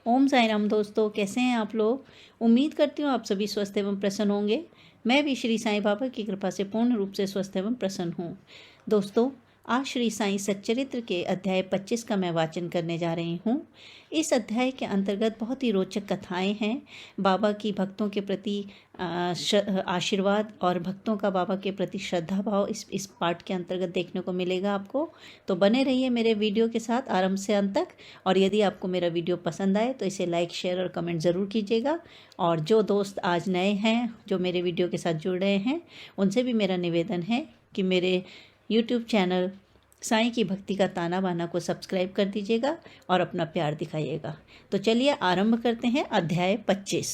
ओम साई राम दोस्तों, कैसे हैं आप लोग। उम्मीद करती हूँ आप सभी स्वस्थ एवं प्रसन्न होंगे। मैं भी श्री साईं बाबा की कृपा से पूर्ण रूप से स्वस्थ एवं प्रसन्न हूँ। दोस्तों, आज श्री साईं सच्चरित्र के अध्याय 25 का मैं वाचन करने जा रही हूँ। इस अध्याय के अंतर्गत बहुत ही रोचक कथाएं हैं। बाबा की भक्तों के प्रति आशीर्वाद और भक्तों का बाबा के प्रति श्रद्धा भाव इस पाठ के अंतर्गत देखने को मिलेगा आपको। तो बने रहिए मेरे वीडियो के साथ आरंभ से अंत तक। और यदि आपको मेरा वीडियो पसंद आए तो इसे लाइक, शेयर और कमेंट ज़रूर कीजिएगा। और जो दोस्त आज नए हैं, जो मेरे वीडियो के साथ जुड़ रहे हैं, उनसे भी मेरा निवेदन है कि मेरे YouTube चैनल साईं की भक्ति का ताना बाना को सब्सक्राइब कर दीजिएगा और अपना प्यार दिखाइएगा। तो चलिए आरंभ करते हैं अध्याय 25।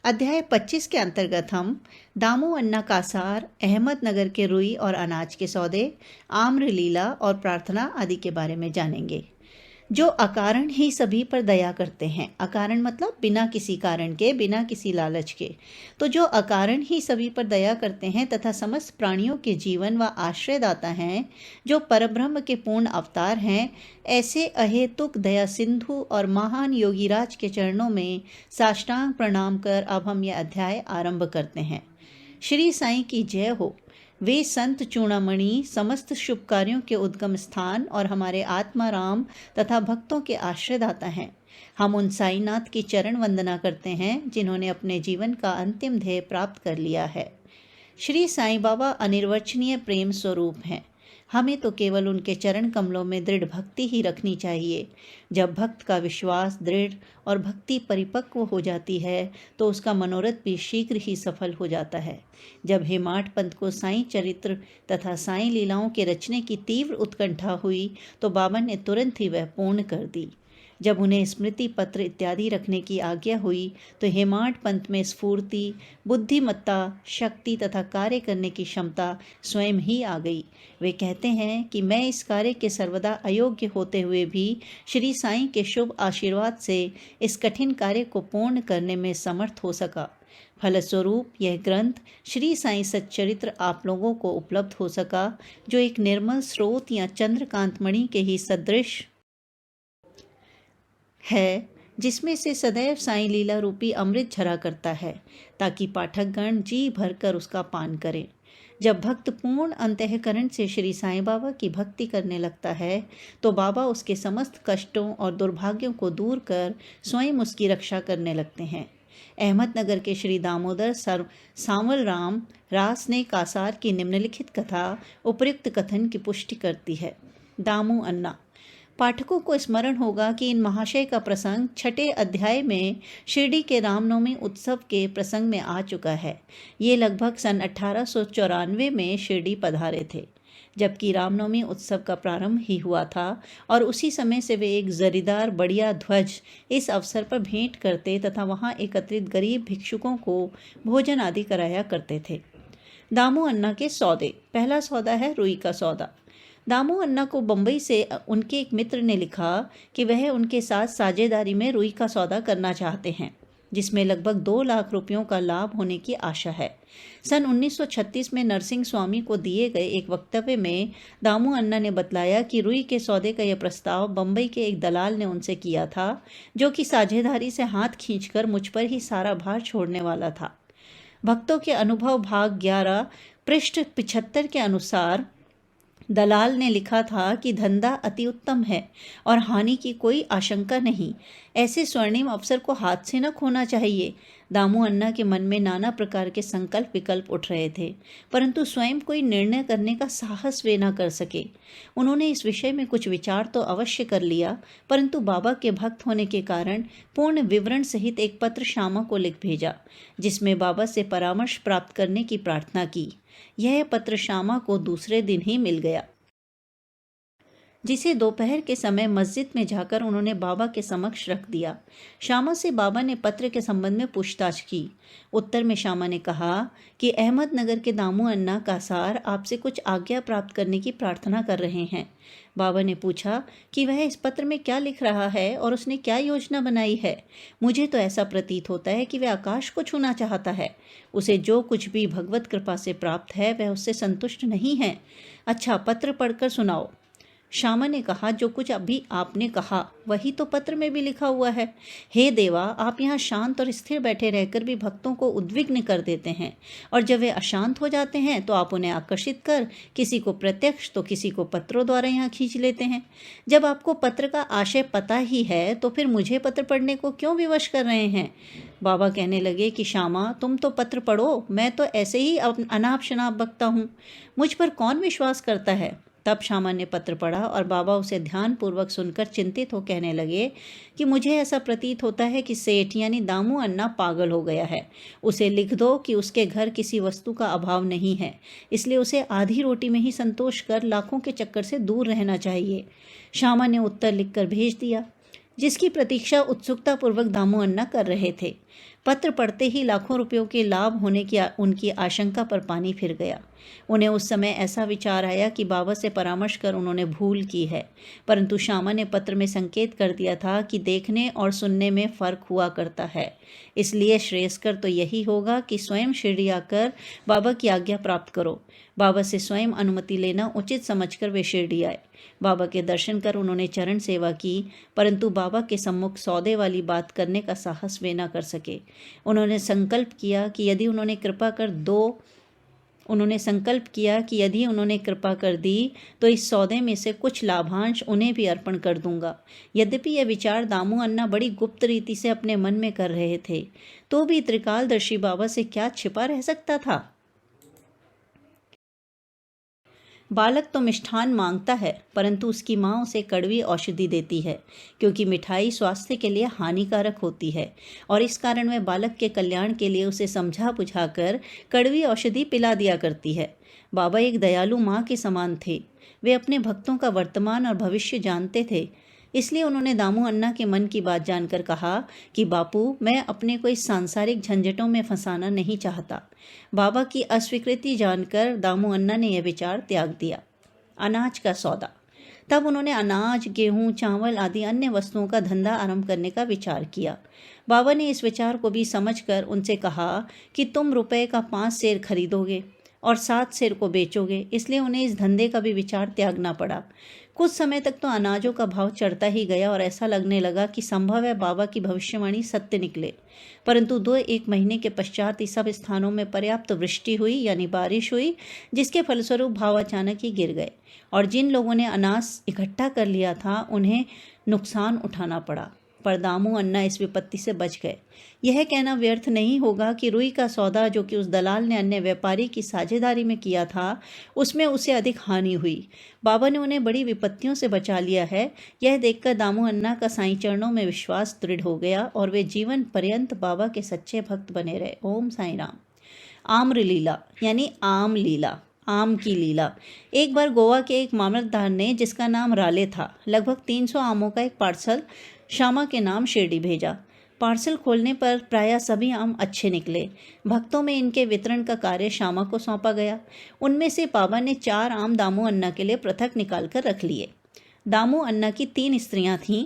अध्याय 25 के अंतर्गत हम दामू अन्ना कासार, अहमदनगर के रुई और अनाज के सौदे, आम्र लीला और प्रार्थना आदि के बारे में जानेंगे। जो अकारण ही सभी पर दया करते हैं, अकारण मतलब बिना किसी कारण के, बिना किसी लालच के। तो जो अकारण ही सभी पर दया करते हैं तथा समस्त प्राणियों के जीवन व आश्रयदाता हैं, जो परब्रह्म के पूर्ण अवतार हैं, ऐसे अहेतुक दया सिंधु और महान योगीराज के चरणों में साष्टांग प्रणाम कर अब हम यह अध्याय आरंभ करते हैं। श्री साईं की जय हो। वे संत चूड़ामणि समस्त शुभ कार्यों के उद्गम स्थान और हमारे आत्माराम तथा भक्तों के आश्रयदाता हैं। हम उन साईनाथ की चरण वंदना करते हैं जिन्होंने अपने जीवन का अंतिम ध्येय प्राप्त कर लिया है। श्री साईं बाबा अनिर्वचनीय प्रेम स्वरूप हैं। हमें तो केवल उनके चरण कमलों में दृढ़ भक्ति ही रखनी चाहिए। जब भक्त का विश्वास दृढ़ और भक्ति परिपक्व हो जाती है तो उसका मनोरथ भी शीघ्र ही सफल हो जाता है। जब हेमाड पंत को साईं चरित्र तथा साईं लीलाओं के रचने की तीव्र उत्कंठा हुई तो बाबा ने तुरंत ही वह पूर्ण कर दी। जब उन्हें स्मृति पत्र इत्यादि रखने की आज्ञा हुई तो हेमाड पंत में स्फूर्ति, बुद्धिमत्ता, शक्ति तथा कार्य करने की क्षमता स्वयं ही आ गई। वे कहते हैं कि मैं इस कार्य के सर्वदा अयोग्य होते हुए भी श्री साईं के शुभ आशीर्वाद से इस कठिन कार्य को पूर्ण करने में समर्थ हो सका। फलस्वरूप यह ग्रंथ श्री साईं सच्चरित्र आप लोगों को उपलब्ध हो सका, जो एक निर्मल स्रोत या चंद्रकांत मणि के ही सदृश है, जिसमें से सदैव साईं लीला रूपी अमृत झरा करता है, ताकि पाठकगण जी भरकर उसका पान करें। जब भक्त पूर्ण अंतःकरण से श्री साईं बाबा की भक्ति करने लगता है तो बाबा उसके समस्त कष्टों और दुर्भाग्यों को दूर कर स्वयं उसकी रक्षा करने लगते हैं। अहमदनगर के श्री दामोदर सावल राम रास ने कासार की निम्नलिखित कथा उपयुक्त कथन की पुष्टि करती है। दामू अन्ना। पाठकों को स्मरण होगा कि इन महाशय का प्रसंग 6ठे अध्याय में शिरडी के रामनवमी उत्सव के प्रसंग में आ चुका है। ये लगभग सन 1894 में शिरडी पधारे थे, जबकि रामनवमी उत्सव का प्रारंभ ही हुआ था और उसी समय से वे एक जरीदार बढ़िया ध्वज इस अवसर पर भेंट करते तथा वहाँ एकत्रित गरीब भिक्षुकों को भोजन आदि कराया करते थे। दामू अन्ना के सौदे। पहला सौदा है रुई का सौदा। दामू अन्ना को बम्बई से उनके एक मित्र ने लिखा कि वह उनके साथ साझेदारी में रुई का सौदा करना चाहते हैं, जिसमें लगभग 2 लाख रुपयों का लाभ होने की आशा है। सन 1936 में नरसिंह स्वामी को दिए गए एक वक्तव्य में दामू अन्ना ने बतलाया कि रुई के सौदे का यह प्रस्ताव बम्बई के एक दलाल ने उनसे किया था, जो कि साझेदारी से हाथ खींचकर मुझ पर ही सारा भार छोड़ने वाला था। भक्तों के अनुभव भाग 11 पृष्ठ 75 के अनुसार दलाल ने लिखा था कि धंधा अति उत्तम है और हानि की कोई आशंका नहीं। ऐसे स्वर्णिम अवसर को हाथ से न खोना चाहिए। दामू अन्ना के मन में नाना प्रकार के संकल्प विकल्प उठ रहे थे, परंतु स्वयं कोई निर्णय करने का साहस वे न कर सके। उन्होंने इस विषय में कुछ विचार तो अवश्य कर लिया, परंतु बाबा के भक्त होने के कारण पूर्ण विवरण सहित एक पत्र श्यामा को लिख भेजा, जिसमें बाबा से परामर्श प्राप्त करने की प्रार्थना की। यह पत्र श्यामा को दूसरे दिन ही मिल गया, जिसे दोपहर के समय मस्जिद में जाकर उन्होंने बाबा के समक्ष रख दिया। श्यामा से बाबा ने पत्र के संबंध में पूछताछ की। उत्तर में श्यामा ने कहा कि अहमदनगर के दामू अन्ना कासार आपसे कुछ आज्ञा प्राप्त करने की प्रार्थना कर रहे हैं। बाबा ने पूछा कि वह इस पत्र में क्या लिख रहा है और उसने क्या योजना बनाई है। मुझे तो ऐसा प्रतीत होता है कि वह आकाश को छूना चाहता है। उसे जो कुछ भी भगवत कृपा से प्राप्त है वह उससे संतुष्ट नहीं है। अच्छा, पत्र पढ़कर सुनाओ। श्यामा ने कहा, जो कुछ अभी आपने कहा वही तो पत्र में भी लिखा हुआ है। हे देवा, आप यहाँ शांत और स्थिर बैठे रहकर भी भक्तों को उद्विग्न कर देते हैं, और जब वे अशांत हो जाते हैं तो आप उन्हें आकर्षित कर किसी को प्रत्यक्ष तो किसी को पत्रों द्वारा यहाँ खींच लेते हैं। जब आपको पत्र का आशय पता ही है तो फिर मुझे पत्र पढ़ने को क्यों विवश कर रहे हैं? बाबा कहने लगे कि श्यामा, तुम तो पत्र पढ़ो, मैं तो ऐसे ही अनाप शनाप बकता हूँ, मुझ पर कौन विश्वास करता है। तब श्यामा ने पत्र पढ़ा और बाबा उसे ध्यानपूर्वक सुनकर चिंतित हो कहने लगे कि मुझे ऐसा प्रतीत होता है कि सेठ यानी दामू अन्ना पागल हो गया है। उसे लिख दो कि उसके घर किसी वस्तु का अभाव नहीं है, इसलिए उसे आधी रोटी में ही संतोष कर लाखों के चक्कर से दूर रहना चाहिए। श्यामा ने उत्तर लिखकर भेज दिया, जिसकी प्रतीक्षा उत्सुकतापूर्वक दामू अन्ना कर रहे थे। पत्र पढ़ते ही लाखों रुपयों के लाभ होने की उनकी आशंका पर पानी फिर गया। उन्हें उस समय ऐसा विचार आया कि बाबा से परामर्श कर उन्होंने भूल की है, परंतु श्यामा ने पत्र में संकेत कर दिया था कि देखने और सुनने में फर्क हुआ करता है, इसलिए श्रेयस्कर तो यही होगा कि स्वयं शिरडी आकर बाबा की आज्ञा प्राप्त करो। बाबा से स्वयं अनुमति लेना उचित समझकर वे शिरडी आए। बाबा के दर्शन कर उन्होंने चरण सेवा की, परंतु बाबा के सम्मुख सौदे वाली बात करने का साहस वे न कर सके। उन्होंने संकल्प किया कि यदि उन्होंने कृपा कर दी तो इस सौदे में से कुछ लाभांश उन्हें भी अर्पण कर दूंगा। यद्यपि यह विचार दामू अन्ना बड़ी गुप्त रीति से अपने मन में कर रहे थे, तो भी त्रिकालदर्शी बाबा से क्या छिपा रह सकता था। बालक तो मिष्ठान मांगता है, परंतु उसकी माँ उसे कड़वी औषधि देती है, क्योंकि मिठाई स्वास्थ्य के लिए हानिकारक होती है, और इस कारण वह बालक के कल्याण के लिए उसे समझा बुझाकर कड़वी औषधि पिला दिया करती है। बाबा एक दयालु माँ के समान थे। वे अपने भक्तों का वर्तमान और भविष्य जानते थे, इसलिए उन्होंने दामू अन्ना के मन की बात जानकर कहा कि बापू, मैं अपने को इस सांसारिक झंझटों में फंसाना नहीं चाहता। बाबा की अस्वीकृति जानकर दामू अन्ना ने यह विचार त्याग दिया। अनाज का सौदा। तब उन्होंने अनाज, गेहूं, चावल आदि अन्य वस्तुओं का धंधा आरंभ करने का विचार किया। बाबा ने इस विचार को भी समझकर उनसे कहा कि तुम रुपए का 5 सेर खरीदोगे और 7 सेर को बेचोगे, इसलिए उन्हें इस धंधे का भी विचार त्यागना पड़ा। कुछ समय तक तो अनाजों का भाव चढ़ता ही गया और ऐसा लगने लगा कि संभव है बाबा की भविष्यवाणी सत्य निकले। परंतु 2-1 महीने के पश्चात ही सब स्थानों में पर्याप्त वृष्टि हुई यानी बारिश हुई, जिसके फलस्वरूप भाव अचानक ही गिर गए, और जिन लोगों ने अनाज इकट्ठा कर लिया था उन्हें नुकसान उठाना पड़ा। पर दामू अन्ना इस विपत्ति से बच गए। यह कहना व्यर्थ नहीं होगा कि रुई का सौदा जो कि उस दलाल ने अन्य व्यापारी की साझेदारी में किया था, उसमें उसे अधिक हानि हुई। बाबा ने उन्हें बड़ी विपत्तियों से बचा लिया है। यह देखकर दामू अन्ना का साईं चरणों में विश्वास दृढ़ हो गया और वे जीवन पर्यंत बाबा के सच्चे भक्त बने रहे। ओम साईं राम। आम्र लीला यानी आम लीला, आम की लीला। एक बार गोवा के एक मामलतदार ने, जिसका नाम राले था, लगभग 300 आमों का एक पार्सल श्यामा के नाम शिरडी भेजा। पार्सल खोलने पर प्रायः सभी आम अच्छे निकले। भक्तों में इनके वितरण का कार्य श्यामा को सौंपा गया। उनमें से बाबा ने 4 आम दामू अन्ना के लिए पृथक निकाल कर रख लिए। दामू अन्ना की 3 स्त्रियां थीं,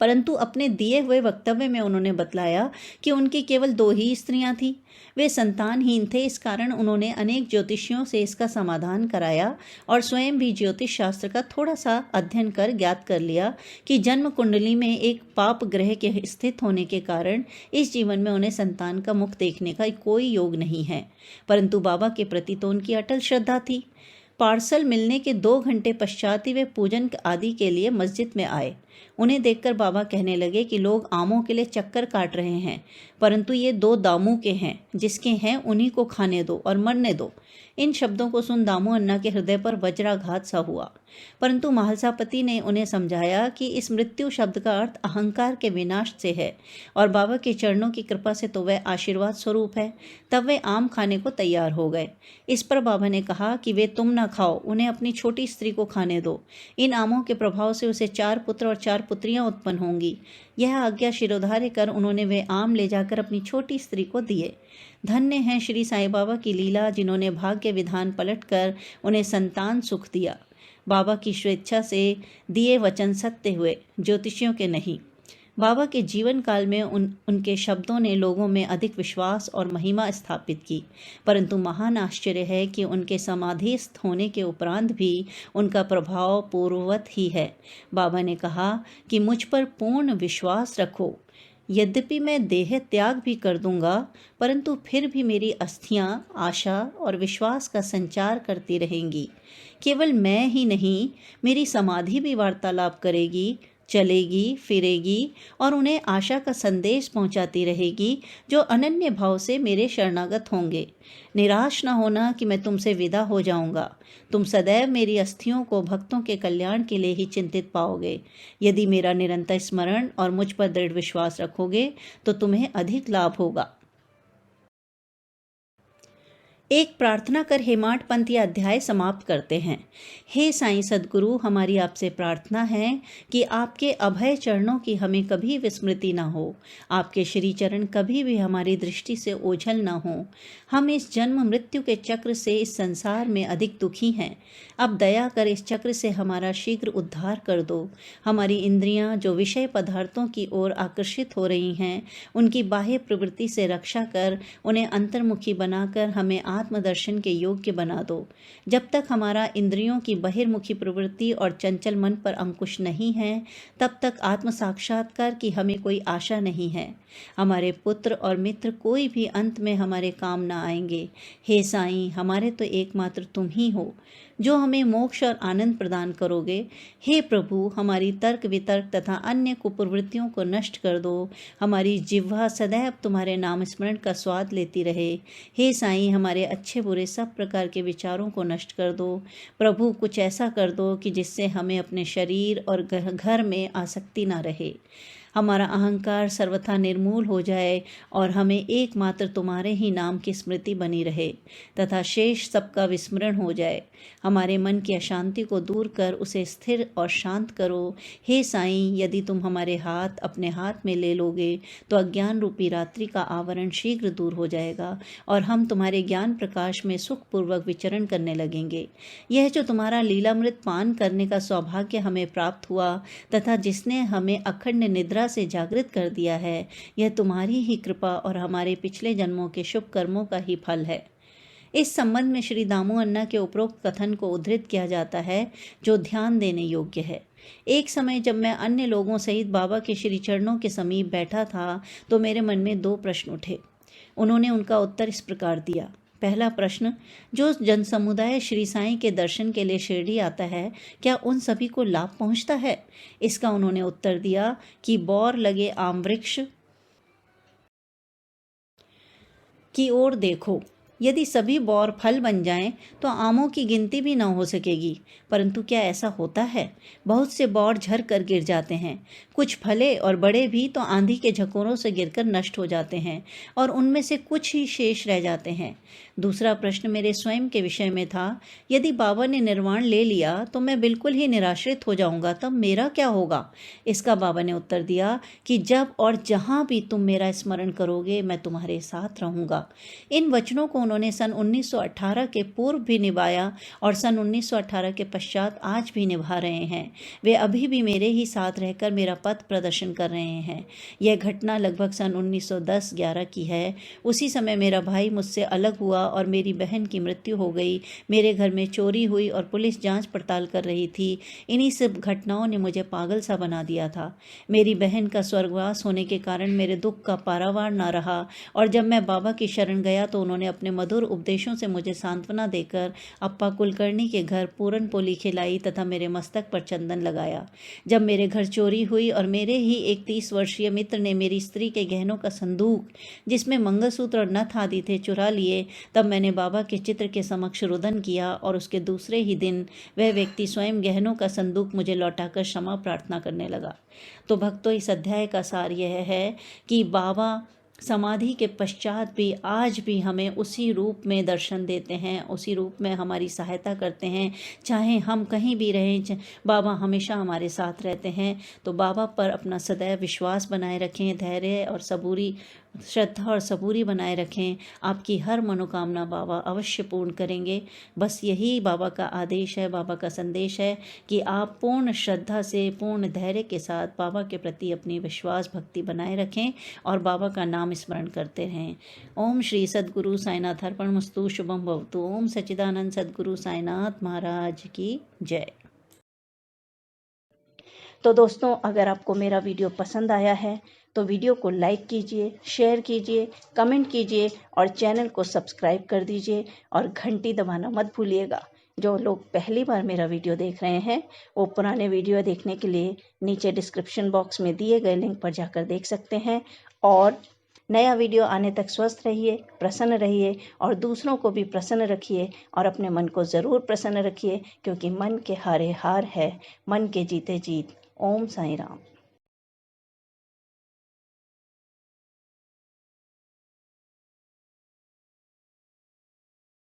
परंतु अपने दिए हुए वक्तव्य में उन्होंने बतलाया कि उनकी केवल 2 ही स्त्रियां थीं। वे संतानहीन थे। इस कारण उन्होंने अनेक ज्योतिषियों से इसका समाधान कराया और स्वयं भी ज्योतिष शास्त्र का थोड़ा सा अध्ययन कर ज्ञात कर लिया कि जन्म कुंडली में एक पाप ग्रह के स्थित होने के कारण इस जीवन में उन्हें संतान का मुख देखने का कोई योग नहीं है। परंतु बाबा के प्रति तो उनकी अटल श्रद्धा थी। पार्सल मिलने के 2 घंटे पश्चात ही वे पूजन आदि के लिए मस्जिद में आए। उन्हें देखकर बाबा कहने लगे कि लोग आमों के लिए चक्कर काट रहे हैं, परंतु ये 2 दामू के हैं, जिसके हैं उन्हीं को खाने दो और मरने दो। इन शब्दों को सुन दामू अन्ना के हृदय पर वज्राघात सा हुआ, परंतु महालसापति ने उन्हें समझाया कि इस मृत्यु शब्द का अर्थ अहंकार के विनाश से है और बाबा के चरणों की कृपा से तो वह आशीर्वाद स्वरूप है। तब वे आम खाने को तैयार हो गए। इस पर बाबा ने कहा कि वे तुम ना खाओ, उन्हें अपनी छोटी स्त्री को खाने दो। इन आमों के प्रभाव से उसे 4 पुत्र और 4 पुत्रियां उत्पन्न होंगी। यह आज्ञा शिरोधार्य कर उन्होंने वे आम ले जाकर अपनी छोटी स्त्री को दिए। धन्य हैं श्री साईं बाबा की लीला, जिन्होंने भाग्य विधान पलटकर उन्हें संतान सुख दिया। बाबा की स्वेच्छा से दिए वचन सत्य हुए, ज्योतिषियों के नहीं। बाबा के जीवन काल में उनके शब्दों ने लोगों में अधिक विश्वास और महिमा स्थापित की, परंतु महान आश्चर्य है कि उनके समाधिस्थ होने के उपरांत भी उनका प्रभाव पूर्ववत ही है। बाबा ने कहा कि मुझ पर पूर्ण विश्वास रखो। यद्यपि मैं देह त्याग भी कर दूंगा, परंतु फिर भी मेरी अस्थियां आशा और विश्वास का संचार करती रहेंगी। केवल मैं ही नहीं, मेरी समाधि भी वार्तालाप करेगी, चलेगी, फिरेगी और उन्हें आशा का संदेश पहुंचाती रहेगी, जो अनन्य भाव से मेरे शरणागत होंगे। निराश न होना कि मैं तुमसे विदा हो जाऊंगा। तुम सदैव मेरी अस्थियों को भक्तों के कल्याण के लिए ही चिंतित पाओगे। यदि मेरा निरंतर स्मरण और मुझ पर दृढ़ विश्वास रखोगे तो तुम्हें अधिक लाभ होगा। एक प्रार्थना कर हेमाड पंथ यह अध्याय समाप्त करते हैं। हे साईं सद्गुरु, हमारी आपसे प्रार्थना है कि आपके अभय चरणों की हमें कभी विस्मृति न हो। आपके श्री चरण कभी भी हमारी दृष्टि से ओझल न हो। हम इस जन्म मृत्यु के चक्र से इस संसार में अधिक दुखी हैं। अब दया कर इस चक्र से हमारा शीघ्र उद्धार कर दो। हमारी इंद्रियां जो विषय पदार्थों की ओर आकर्षित हो रही हैं, उनकी बाह्य प्रवृत्ति से रक्षा कर उन्हें अंतर्मुखी बनाकर हमें आत्मदर्शन के योग्य बना दो। जब तक हमारा इंद्रियों की बहिर्मुखी प्रवृत्ति और चंचल मन पर अंकुश नहीं है, तब तक आत्म साक्षात्कार की हमें कोई आशा नहीं है। हमारे पुत्र और मित्र कोई भी अंत में हमारे काम न आएंगे। हे साईं, हमारे तो एकमात्र तुम ही हो जो हमें मोक्ष और आनंद प्रदान करोगे। हे प्रभु, हमारी तर्क वितर्क तथा अन्य कुप्रवृत्तियों को नष्ट कर दो। हमारी जिह्वा सदैव तुम्हारे नाम स्मरण का स्वाद लेती रहे। हे साईं, हमारे अच्छे बुरे सब प्रकार के विचारों को नष्ट कर दो। प्रभु, कुछ ऐसा कर दो कि जिससे हमें अपने शरीर और घर में आसक्ति न रहे। हमारा अहंकार सर्वथा निर्मूल हो जाए और हमें एकमात्र तुम्हारे ही नाम की स्मृति बनी रहे तथा शेष सबका विस्मरण हो जाए। हमारे मन की अशांति को दूर कर उसे स्थिर और शांत करो। हे साईं, यदि तुम हमारे हाथ अपने हाथ में ले लोगे तो अज्ञान रूपी रात्रि का आवरण शीघ्र दूर हो जाएगा और हम तुम्हारे ज्ञान प्रकाश में सुखपूर्वक विचरण करने लगेंगे। यह जो तुम्हारा लीलामृत पान करने का सौभाग्य हमें प्राप्त हुआ तथा जिसने हमें अखंड निद्रा से जागृत कर दिया है, यह तुम्हारी ही कृपा और हमारे पिछले जन्मों के शुभ कर्मों का ही फल है। इस संबंध में श्री दामू अन्ना के उपरोक्त कथन को उद्धृत किया जाता है, जो ध्यान देने योग्य है। एक समय जब मैं अन्य लोगों सहित बाबा के श्री चरणों के समीप बैठा था, तो मेरे मन में 2 प्रश्न उठे। उन्होंने उनका उत्तर इस प्रकार दिया। पहला प्रश्न, जो जनसमुदाय श्री साईं के दर्शन के लिए शिरडी आता है, क्या उन सभी को लाभ पहुंचता है? इसका उन्होंने उत्तर दिया कि बौर लगे आम वृक्ष की ओर देखो। यदि सभी बौर फल बन जाएं तो आमों की गिनती भी न हो सकेगी। परंतु क्या ऐसा होता है? बहुत से बौर झर कर गिर जाते हैं। कुछ फले और बड़े भी तो आंधी के झकोरों से गिरकर नष्ट हो जाते हैं और उनमें से कुछ ही शेष रह जाते हैं। दूसरा प्रश्न मेरे स्वयं के विषय में था। यदि बाबा ने निर्वाण ले लिया तो मैं बिल्कुल ही निराश्रित हो जाऊंगा, तब मेरा क्या होगा? इसका बाबा ने उत्तर दिया कि जब और जहाँ भी तुम मेरा स्मरण करोगे, मैं तुम्हारे साथ रहूंगा। इन वचनों को उन्होंने सन 1918 के पूर्व भी निभाया और सन 1918 के पश्चात आज भी निभा रहे हैं। वे अभी भी मेरे ही साथ रहकर मेरा पथ प्रदर्शन कर रहे हैं। यह घटना लगभग सन 1910-11 की है। उसी समय मेरा भाई मुझसे अलग हुआ और मेरी बहन की मृत्यु हो गई। मेरे घर में चोरी हुई और पुलिस जांच पड़ताल कर रही थी। इन्हीं सब घटनाओं ने मुझे पागल सा बना दिया था। मेरी बहन का स्वर्गवास होने के कारण मेरे दुख का पारावार न रहा और जब मैं बाबा की शरण गया तो उन्होंने अपने मधुर उपदेशों से मुझे सांत्वना देकर अप्पा कुलकर्णी के घर पूरन पोली खिलाई तथा मेरे मस्तक पर चंदन लगाया। जब मेरे घर चोरी हुई और मेरे ही एक 30 वर्षीय मित्र ने मेरी स्त्री के गहनों का संदूक, जिसमें मंगलसूत्र और नथ आदि थे, चुरा लिए, तब मैंने बाबा के चित्र के समक्ष रुदन किया और उसके दूसरे ही दिन वह व्यक्ति स्वयं गहनों का संदूक मुझे लौटाकर क्षमा प्रार्थना करने लगा। तो भक्तों, इस अध्याय का सार यह है कि बाबा समाधि के पश्चात भी आज भी हमें उसी रूप में दर्शन देते हैं, उसी रूप में हमारी सहायता करते हैं। चाहे हम कहीं भी रहें, बाबा हमेशा हमारे साथ रहते हैं। तो बाबा पर अपना सदैव विश्वास बनाए रखें, धैर्य और सबूरी श्रद्धा और सबूरी बनाए रखें। आपकी हर मनोकामना बाबा अवश्य पूर्ण करेंगे। बस यही बाबा का आदेश है, बाबा का संदेश है कि आप पूर्ण श्रद्धा से, पूर्ण धैर्य के साथ बाबा के प्रति अपनी विश्वास भक्ति बनाए रखें और बाबा का नाम स्मरण करते रहें। ओम श्री सद्गुरु साईनाथ अर्पणमस्तु। शुभम भवतु। ओम सच्चिदानंद सद्गुरु साईनाथ महाराज की जय। तो दोस्तों, अगर आपको मेरा वीडियो पसंद आया है तो वीडियो को लाइक कीजिए, शेयर कीजिए, कमेंट कीजिए और चैनल को सब्सक्राइब कर दीजिए और घंटी दबाना मत भूलिएगा। जो लोग पहली बार मेरा वीडियो देख रहे हैं वो पुराने वीडियो देखने के लिए नीचे डिस्क्रिप्शन बॉक्स में दिए गए लिंक पर जाकर देख सकते हैं। और नया वीडियो आने तक स्वस्थ रहिए, प्रसन्न रहिए और दूसरों को भी प्रसन्न रखिए और अपने मन को ज़रूर प्रसन्न रखिए, क्योंकि मन के हारे हार है, मन के जीते जीत। ओम साई राम।